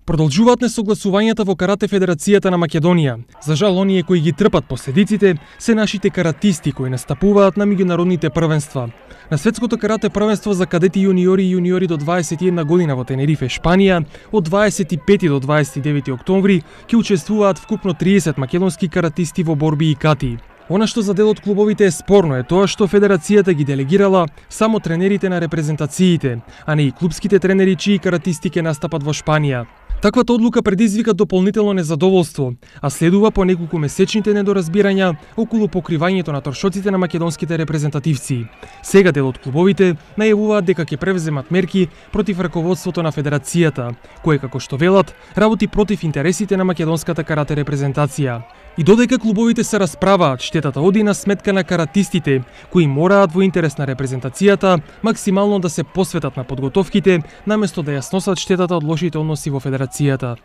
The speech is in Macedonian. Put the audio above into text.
Продолжуваат несогласувањата во Карате Федерацијата на Македонија. За жал, оние кои ги трпат последиците се нашите каратисти кои настапуваат на меѓународните првенства. На светското карате првенство за кадети јуниори и јуниори до 21 година во Тенерифе, Шпанија, од 25 до 29 октомври ќе учествуваат вкупно 30 македонски каратисти во борби и кати. Она што за дел од клубовите е спорно е тоа што Федерацијата ги делегирала само тренерите на репрезентациите, а не и клубските тренери чии каратисти ќе настапат во Шпанија. Таквата одлука предизвика дополнително незадоволство, а следува по неколку месечните недоразбирања околу покривањето на трошоците на македонските репрезентативци. Сега дел од клубовите најавуваат дека ќе превземат мерки против раководството на Федерацијата, кое, како што велат, работи против интересите на македонската карате репрезентација. И додека клубовите се расправаат, штетата оди на сметка на каратистите, кои мораат во интерес на репрезентацијата максимално да се посветат на подготовките, наместо да ја сносат штетата од лошите односи во Федерацијата.